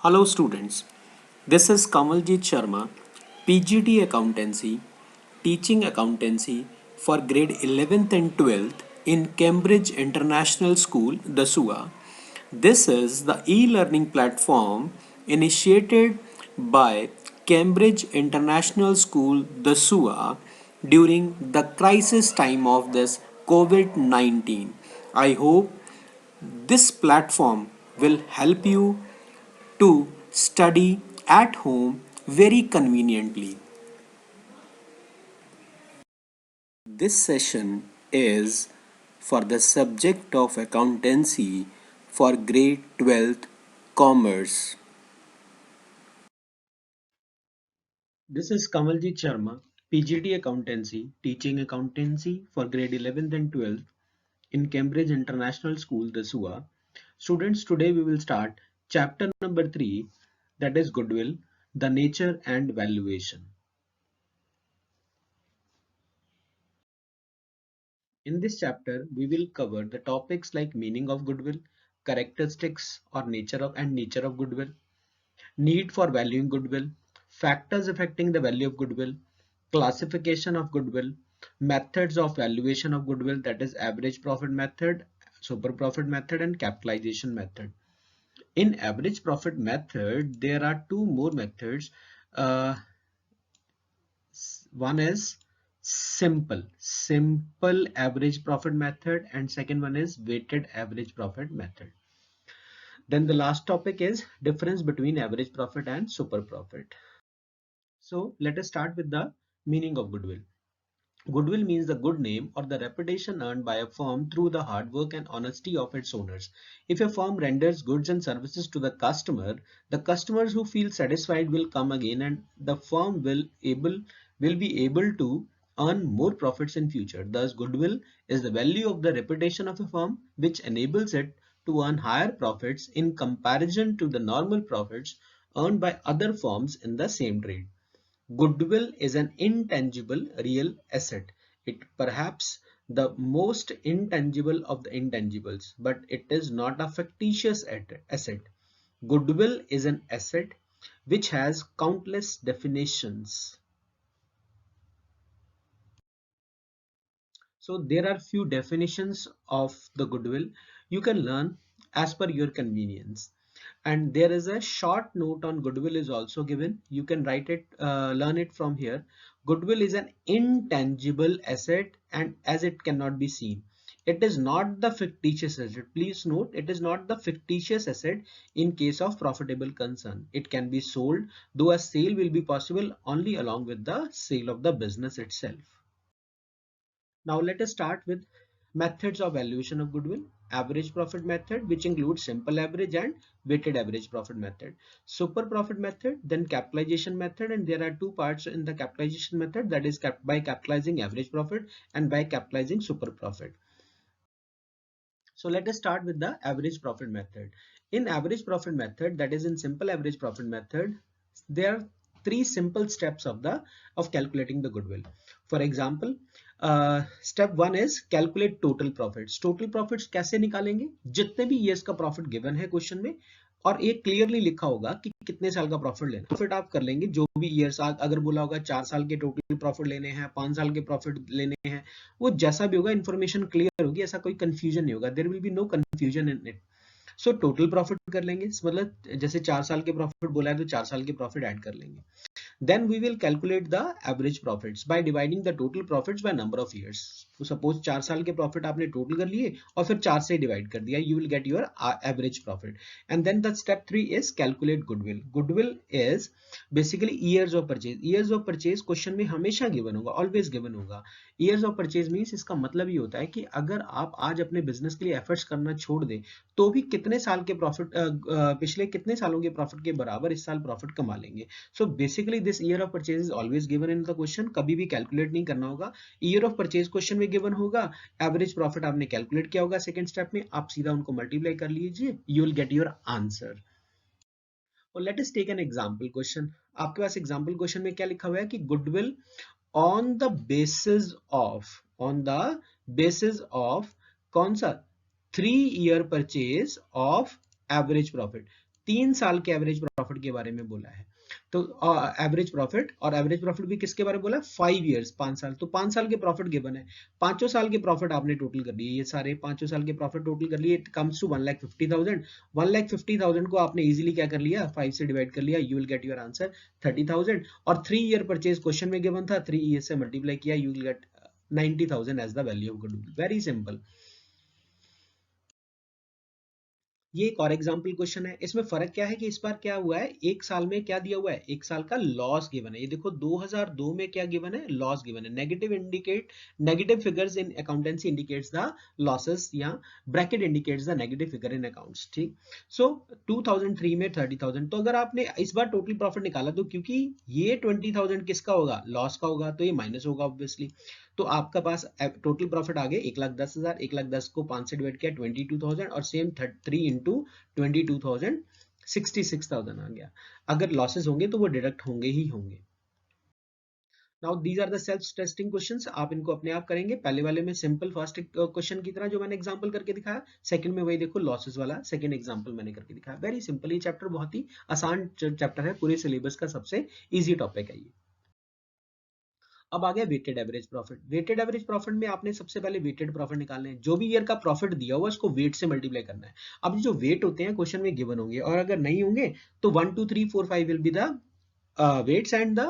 Hello students, this is Kamaljeet Sharma, PGT Accountancy, teaching accountancy for grade 11th and 12th in Cambridge International School, Dasua. This is the e-learning platform initiated by Cambridge International School, Dasua during the crisis time of this COVID-19. I hope this platform will help you to study at home very conveniently. This session is for the subject of accountancy for grade 12th commerce. This is Kamaljeet Sharma, PGT Accountancy, teaching accountancy for grade 11th and 12th in Cambridge International School, Dasua. Students, today we will start chapter number 3, that is goodwill, the nature and valuation. In this chapter, we will cover the topics like meaning of goodwill, characteristics or nature of goodwill, need for valuing goodwill, factors affecting the value of goodwill, classification of goodwill, methods of valuation of goodwill, that is average profit method, super profit method, and capitalization method. In average profit method, there are two more methods. Uh, One is simple average profit method, and second one is weighted average profit method. Then the last topic is difference between average profit and super profit. So let us start with the meaning of goodwill. Goodwill means the good name or the reputation earned by a firm through the hard work and honesty of its owners. If a firm renders goods and services to the customers who feel satisfied will come again, and the firm will be able to earn more profits in future. Thus, goodwill is the value of the reputation of a firm which enables it to earn higher profits in comparison to the normal profits earned by other firms in the same trade. Goodwill is an intangible real asset. It perhaps the most intangible of the intangibles, but it is not a fictitious asset. Goodwill is an asset which has countless definitions. So there are few definitions of the goodwill. You can learn as per your convenience. And there is a short note on goodwill is also given. You can write it, learn it from here. Goodwill is an intangible asset, and as it cannot be seen. It is not the fictitious asset. Please note, it is not the fictitious asset in case of profitable concern. It can be sold, though a sale will be possible only along with the sale of the business itself. Now let us start with methods of valuation of goodwill. Average profit method, which includes simple average and weighted average profit method. Super profit method, then capitalization method, and there are two parts in the capitalization method, that is by capitalizing average profit and by capitalizing super profit. So let us start with the average profit method. In average profit method, that is in simple average profit method, there are three simple steps of calculating the goodwill. For example, step one is calculate total profits. Total profits कैसे निकालेंगे? जितने भी years का profit given है question में, और एक clearly लिखा होगा कि कितने साल का प्रॉफिट लेना। प्रॉफिट आप कर लेंगे जो भी ईयर्स, अगर बोला होगा 4 साल के टोटल प्रॉफिट लेने हैं, 5 साल के प्रॉफिट लेने हैं, वो जैसा भी होगा इन्फॉर्मेशन क्लियर होगी, ऐसा कोई कंफ्यूजन नहीं होगा, there will be no confusion in it. So total profit कर लेंगे, मतलब जैसे 4 साल के प्रॉफिट बोला है तो 4 साल के प्रॉफिट ऐड कर लेंगे। Then we will calculate the average profits by dividing the total profits by number of years. तो suppose 4 साल के profit आपने total कर लिए और फिर 4 से divide कर दिया, you will get your average profit. And then the step 3 is calculate goodwill. Goodwill is basically years of purchase. Years of purchase question में हमेशा given होगा, always given होगा. Years of purchase means इसका मतलब ये होता है कि अगर आप आज अपने business के लिए efforts करना छोड़ दें तो भी कितने साल के प्रॉफिट, पिछले कितने सालों के प्रॉफिट के बराबर इस साल प्रॉफिट कमा लेंगे। So basically this year of purchase is always given in the question, कभी भी कैलकुलेट नहीं करना होगा। ईयर ऑफ परचेज क्वेश्चन में गिवन होगा, एवरेज प्रॉफिट आपने कैलकुलेट किया होगा, सेकंड स्टेप में आप सीधा उनको मल्टीप्लाई कर लीजिए, you will get your answer. और let us take an example question. आपके पास एग्जांपल क्वेश्चन में क्या लिखा हुआ है कि goodwill on the basis of, on the basis of कौन सा, 3 year purchase of average profit. 3 साल के एवरेज प्रॉफिट के बारे में बोला है। तो एवरेज प्रॉफिट, और एवरेज प्रॉफिट भी किसके बारे में बोला है? 5 इयर्स, 5 साल। तो 5 साल के प्रॉफिट गिवन है, पांचों साल के प्रॉफिट आपने टोटल कर लिए, ये सारे पांचों साल के प्रॉफिट टोटल कर लिए, इट कम्स टू 1,50,000। 1,50,000 को आपने इजीली क्या कर लिया, 5 से डिवाइड कर लिया, you will get your answer 30,000। और 3 ईयर परचेज क्वेश्चन में गिवन था, 3 ईयर से मल्टीप्लाई किया, you will get 90,000 as the value of goodwill. Very simple. ये एक और एग्जाम्पल क्वेश्चन है, इसमें फर्क क्या है कि इस बार क्या हुआ है, एक साल में क्या दिया हुआ है, एक साल का लॉस गिवन है। ये देखो 2002 में क्या गिवन है, लॉस गिवन है। Negative figures in accountancy indicates the losses, या bracket indicates the negative figure in accounts, ठीक। सो 2003 में 30,000, तो अगर आपने इस बार टोटल प्रॉफिट निकाला तो क्योंकि ये 20,000 किसका होगा, लॉस का होगा, तो ये माइनस होगा ऑब्वियसली। तो आपका पास टोटल प्रॉफिट आ गए 1,10,000, 1,10,000 को 5 से डिवाइड किया 22,000, और सेम 3 इंटू 22,000 66,000 आ गया। अगर लॉसेस होंगे तो वो डिडक्ट होंगे ही होंगे। Now these are the self testing questions, आप इनको अपने आप करेंगे। पहले वाले में सिंपल फर्स्ट क्वेश्चन की तरह जो मैंने एग्जांपल करके दिखाया, सेकंड में वही देखो लॉसेस वाला सेकंड एग्जांपल मैंने करके दिखाया। वेरी सिंपल, ये चैप्टर बहुत ही आसान चैप्टर है, पूरे सिलेबस का सबसे इजी टॉपिक है ये। अब आ गया weighted average profit. Weighted average profit में आपने सबसे पहले वेटेड प्रॉफिट निकालने हैं, जो भी ईयर का प्रॉफिट दिया हुआ उसको वेट से मल्टीप्लाई करना है। अब जो वेट होते हैं क्वेश्चन में गिवन होंगे, और अगर नहीं होंगे तो 1 2 3 4 5 will be the weights and the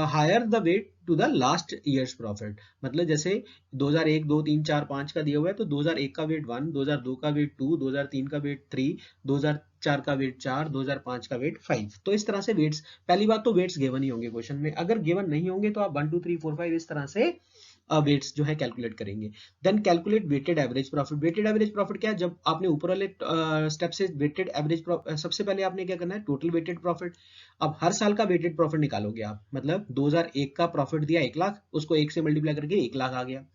higher the weight to the last year's profit। मतलब जैसे 2001 2 3 4 5 का दिया हुआ है, तो 2001 का वेट 1, 2002 का वेट 2, 2003 का वेट 3, 2004 का वेट 4, 2005 का वेट 5। तो इस तरह से वेट्स, पहली बात तो वेट्स गिवन ही होंगे क्वेश्चन में। अगर गिवन नहीं होंगे तो आप 1 2 3 4 5 इस तरह से वेट्स जो है कैलकुलेट करेंगे। Then calculate weighted average profit. Weighted average profit क्या है, जब आपने ऊपर वाले स्टेप से वेटेड एवरेज, सबसे पहले आपने क्या करना है, टोटल वेटेड प्रॉफिट। अब हर साल का वेटेड प्रॉफिट निकालोगे आप, मतलब 2001 का प्रॉफिट दिया 1 लाख, उसको 1 से मल्टीप्लाई करके 1 लाख आ गया।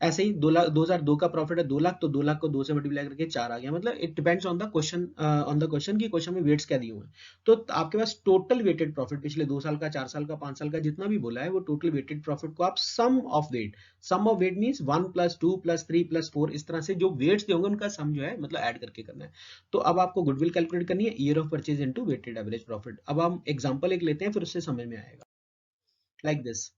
ऐसे ही 2 लाख, 2002 का प्रॉफिट है 2 लाख, तो 2 लाख को 2 से मल्टीप्लाई करके 4 आ गया। मतलब it depends on the question, की क्वेश्चन में वेट्स क्या दिए हुए हैं। तो आपके पास टोटल वेटेड प्रॉफिट पिछले 2 साल का, 4 साल का, 5 साल का जितना भी बोला है, वो टोटल वेटेड प्रॉफिट को आप sum of weight means 1 plus 2 plus 3 plus 4, इस तरह से जो वेट्स दिए होंगे उनका सम जो है मतलब ऐड करके करना है। तो अब आपको गुडविल कैलकुलेट करनी है, year of purchase into weighted average profit. अब हम एग्जांपल एक लेते हैं, फिर उससे समझ में आएगा। लाइक दिस,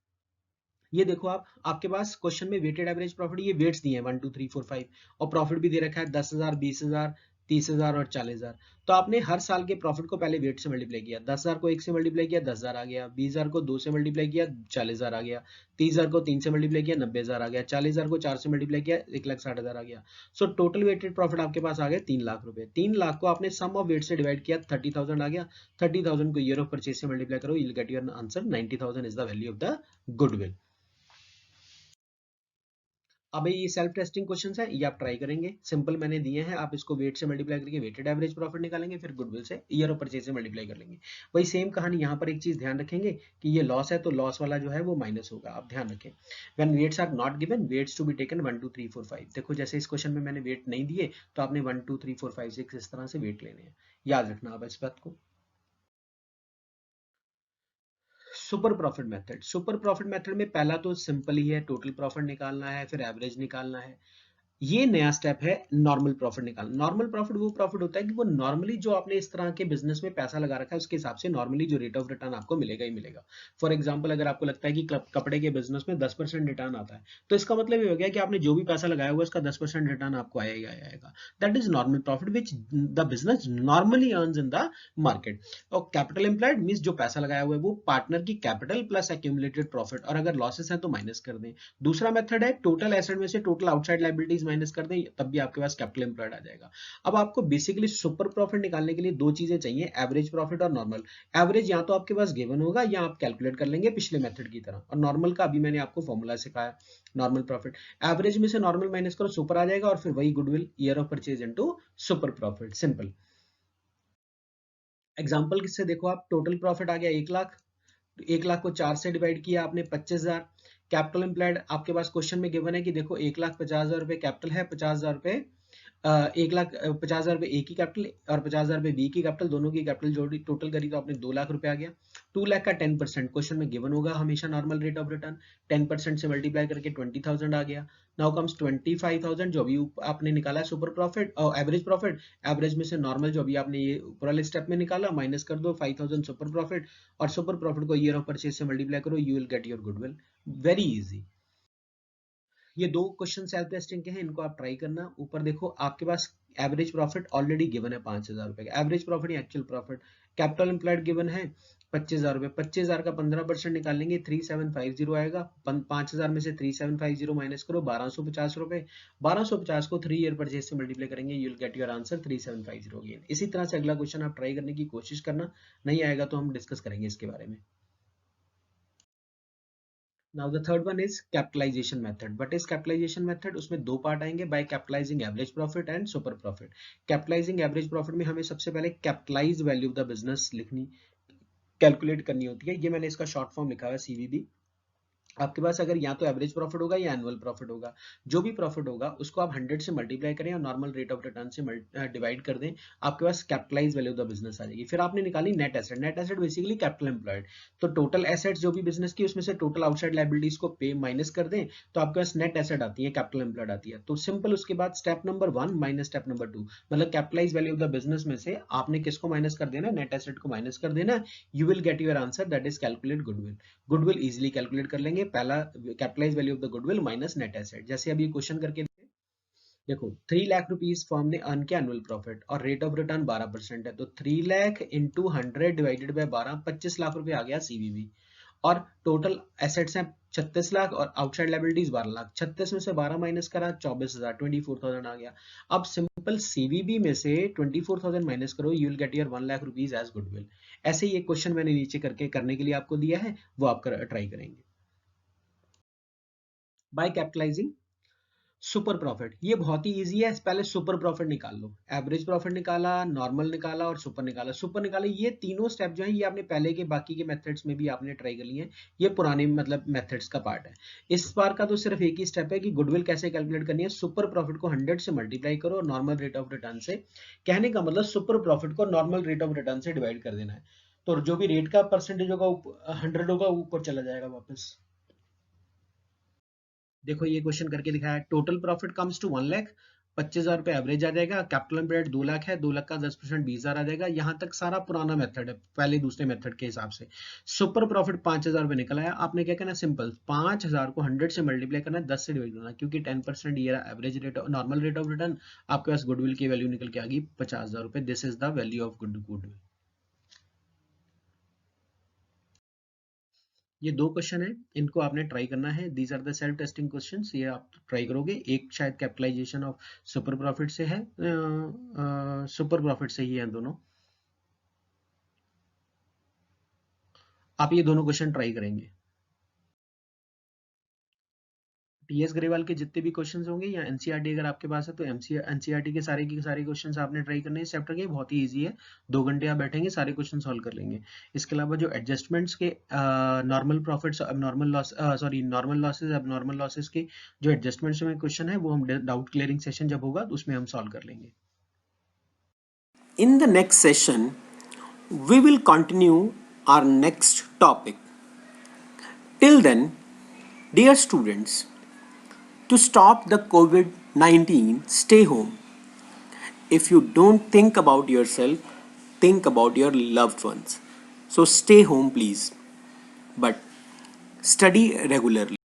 ये देखो आप, आपके पास क्वेश्चन में वेटेड एवरेज प्रॉफिट, ये वेट्स दिए हैं 1 2 3 4 5, और प्रॉफिट भी दे रखा है 10,000, 20,000, 30,000 और 40,000। तो आपने हर साल के प्रॉफिट को पहले वेट से मल्टीप्लाई किया, 10,000 को 1 से मल्टीप्लाई किया 10,000 आ गया, 20,000 को 2 से मल्टीप्लाई किया 40,000 आ गया, 30,000 को 3 से मल्टीप्लाई किया 90,000 आ गया, 40,000 को 4 से मल्टीप्लाई किया 1,60,000 आ गया। सो टोटल वेटेड प्रॉफिट आपके पास आ गया 3 लाख रुपए। 3 लाख को आपने सम ऑफ वेट से डिवाइड किया, 30,000 आ गया। 30,000 को ईयर ऑफ परचेज से मल्टीप्लाई करो, you will get your answer 90,000 is the value of the goodwill. अब ये सेल्फ टेस्टिंग क्वेश्चंस है, ये आप ट्राई करेंगे, सिंपल मैंने दिए हैं, आप इसको वेट से मल्टीप्लाई करके वेटेड एवरेज प्रॉफिट निकालेंगे, फिर गुडविल से ईयर ऑफ परचेज से मल्टीप्लाई कर लेंगे। वही सेम कहानी यहाँ पर, एक चीज ध्यान रखेंगे कि ये लॉस है तो लॉस वाला जो है वो माइनस होगा, आप ध्यान रखें। When weights are not given, weights to be taken 1 2 3 4 5। देखो जैसे इस क्वेश्चन में मैंने वेट नहीं दिए, तो आपने 1 2 3 4 5 6 इस तरह से वेट लेने हैं, याद रखना आप इस बात को। Super profit method, super profit method में पहला तो सिंपल ही है, टोटल प्रॉफिट निकालना है, फिर एवरेज निकालना है। ये नया स्टेप है नॉर्मल प्रॉफिट निकालना। नॉर्मल प्रॉफिट वो प्रॉफिट होता है कि वो नॉर्मली जो आपने इस तरह के बिजनेस में पैसा लगा रखा है उसके हिसाब से नॉर्मली जो रेट ऑफ रिटर्न आपको मिलेगा ही मिलेगा। फॉर एग्जांपल, अगर आपको लगता है कि कपड़े के बिजनेस में 10% रिटर्न आता है, तो इसका मतलब ये हो गया कि आपने जो भी पैसा लगाया हुआ है उसका 10% रिटर्न आपको आएगा आएगा। That is normal profit which the business normally earns in the market. और कैपिटल एम्प्लॉयड मीन्स जो पैसा लगाया हुआ है वो पार्टनर की कैपिटल प्लस एक्यूमुलेटेड प्रॉफिट, और अगर लॉसेस हैं तो माइनस कर दें। दूसरा मेथड है टोटल एसेट में से टोटल आउटसाइड लायबिलिटीज माइनस कर दें, तब भी आपके पास कैपिटल एम्प्लॉयड आ जाएगा। अब आपको बेसिकली सुपर प्रॉफिट निकालने के लिए दो चीजें चाहिए, एवरेज प्रॉफिट और नॉर्मल। एवरेज या तो आपके पास गिवन होगा या आप कैलकुलेट कर लेंगे पिछले मेथड की तरह, और नॉर्मल का अभी मैंने आपको फॉर्मूला सिखाया। नॉर्मल प्रॉफिट, एवरेज में से नॉर्मल माइनस करो, सुपर आ जाएगा, और फिर वही goodwill year of purchase into super profit, simple. Example किससे देखो आप, टोटल प्रॉफिट आ गया 1 लाख, 1 लाख को 4 से डिवाइड किया आपने 25,000। कैपिटल एम्प्लॉयड आपके पास क्वेश्चन में गिवन है कि देखो 1,50,000 रुपए कैपिटल है, 50,000 रुपए 1,50,000 रुपए ए की कैपिटल और 50,000 रुपए बी की कैपिटल, दोनों की कैपिटल जोड़ी टोटल करी तो आपने 2 लाख रुपए आ गया। 2 लाख का 10% क्वेश्चन में गिवन होगा हमेशा नॉर्मल रेट ऑफ रिटर्न, 10% से मल्टीप्लाई करके 20,000 आ गया। नाउ कम्स 25,000 जो भी आपने निकाला है सुपर प्रॉफिट और एवरेज प्रॉफिट, एवरेज में से नॉर्मल जो भी आपने ये ऊपर वाले स्टेप में निकाला माइनस कर दो 5,000 सुपर प्रॉफिट, और सुपर प्रॉफिट को ईयर ऑफ परचेज से मल्टीप्लाई करो, you will get your goodwill. Very easy. ये दो क्वेश्चन सेल्फ टेस्टिंग के हैं, इनको आप ट्राई करना। ऊपर देखो आपके पास एवरेज प्रॉफिट ऑलरेडी गिवन है 5,000 रुपए का, एवरेज प्रॉफिट या actual profit. Capital employed given है 25,000 रुपए, 25,000 का 15% निकालेंगे 3750 आएगा। 5,000 में से 3750 माइनस करो 1,250 रुपए, 1,250 को 3 ईयर परचेज से मल्टीप्लाई करेंगे, you will get your answer 3750 again. इसी तरह से अगला क्वेश्चन आप ट्राई करने की कोशिश करना, नहीं आएगा तो हम डिस्कस करेंगे इसके बारे में। Now the third one is capitalization method. What is capitalization method? उसमें दो पार्ट आएंगे, by capitalizing average profit and super profit. Capitalizing average profit में हमें सबसे पहले capitalized value of the business लिखनी, कैलकुलेट करनी होती है। ये मैंने इसका शॉर्ट फॉर्म लिखा है CVB। आपके पास अगर या तो एवरेज प्रॉफिट होगा या एनुअल प्रॉफिट होगा, जो भी प्रॉफिट होगा उसको आप 100 से मल्टीप्लाई करें और नॉर्मल रेट ऑफ रिटर्न से डिवाइड कर दें, आपके पास capitalise value of the business आ जाएगी। फिर आपने निकाली net asset, net asset basically capital employed, तो टोटल एसेट्स जो भी बिजनेस की उसमें से टोटल आउटसाइड लायबिलिटीज को पे माइनस कर दें, तो आपके पास नेट एसेट आती है, कैपिटल एम्प्लॉयड आती है। तो सिंपल उसके बाद step number 1 minus step number 2, मतलब capitalise value of the business में से आपने किसको माइनस कर देना, नेट एसेट को माइनस कर देना, you will get your answer, that is calculate goodwill. Goodwill easily calculate कर लेंगे, पहला capitalise value of the goodwill minus net asset. जैसे अभी क्वेश्चन करके देखो 3 लाख रुपीस फर्म ने अर्न किया एनुअल प्रॉफिट और रेट ऑफ रिटर्न 12% है, तो 3 lakh into 100 divided by 12, 25 lakh रुपए आ गया सीवीबी। और टोटल एसेट्स हैं 36 लाख और आउटसाइड लायबिलिटीज 12 लाख, 36 में से 12 माइनस करा 24,000, 24,000 आ गया। अब सिंपल सीवीबी में से 24,000 माइनस करो, you will get your 1 lakh rupees as goodwill. ऐसे ही एक क्वेश्चन मैंने नीचे करके करने के लिए आपको दिया है, वो आप ट्राई करेंगे। बाय कैपिटलाइजिंग सुपर प्रॉफिट, ये बहुत ही इजी है। पहले सुपर प्रॉफिट निकाल लो, एवरेज प्रॉफिट निकाला, नॉर्मल निकाला और सुपर निकाला। सुपर निकाले, ये तीनों स्टेप जो है ये आपने पहले के बाकी के मेथड्स में भी आपने ट्राई कर लिए हैं, ये पुराने मतलब मेथड्स का पार्ट है। इस बार का तो सिर्फ एक ही स्टेप है कि गुडविल कैसे कैलकुलेट करनी है। सुपर प्रॉफिट को 100 से मल्टीप्लाई करो और नॉर्मल रेट ऑफ रिटर्न से, कहने का मतलब सुपर प्रॉफिट को नॉर्मल रेट ऑफ रिटर्न से डिवाइड कर देना है, तो जो भी रेट का परसेंटेज होगा 100 होगा ऊपर चला जाएगा वापस। देखो ये क्वेश्चन करके दिखाया है, total profit comes to 1 lakh, 25,000 रुपए एवरेज आ जाएगा, कैपिटल एम्प्लॉयड 2 लाख है, 2 लाख का 10% 20,000 आ जाएगा। यहाँ तक सारा पुराना मेथड है, पहले दूसरे मेथड के हिसाब से। सुपर प्रॉफिट 5,000 रुपए निकल आया, आपने क्या करना, सिंपल 5,000 को 100 से मल्टीप्लाई करना है, 10 से डिवाइड करना, क्योंकि 10% ये average rate normal rate of return, आपके पास गुडविल की वैल्यू निकल के आ गई 50,000 रुपए। This is the value of goodwill. ये दो क्वेश्चन है, इनको आपने ट्राई करना है। These are the self testing questions, ये आप ट्राई करोगे। एक शायद कैपिटलाइजेशन ऑफ सुपर प्रॉफिट से है, सुपर प्रॉफिट से ही है दोनों। आप ये दोनों क्वेश्चन ट्राई करेंगे। टीएस ग्रेवाल के जितने भी क्वेश्चंस होंगे या एनसीईआरटी अगर आपके पास है तो एनसीईआरटी के सारे क्वेश्चंस आपने ट्राई करने हैं। इस चैप्टर के बहुत ही इजी है, 2 घंटे आप बैठेंगे सारे क्वेश्चन सॉल्व कर लेंगे। इसके अलावा जो एडजस्टमेंट्स के नॉर्मल प्रॉफिट्स, अब normal loss, sorry normal losses, अब नॉर्मल लॉसेज के जो एडजस्टमेंट्स में क्वेश्चन है वो हम डाउट क्लियरिंग सेशन जब होगा तो उसमें हम सॉल्व कर लेंगे। In the next session, we will continue our next topic. Till then, dear students, to stop the COVID 19, stay home. If you don't think about yourself, think about your loved ones. So stay home, please, but study regularly.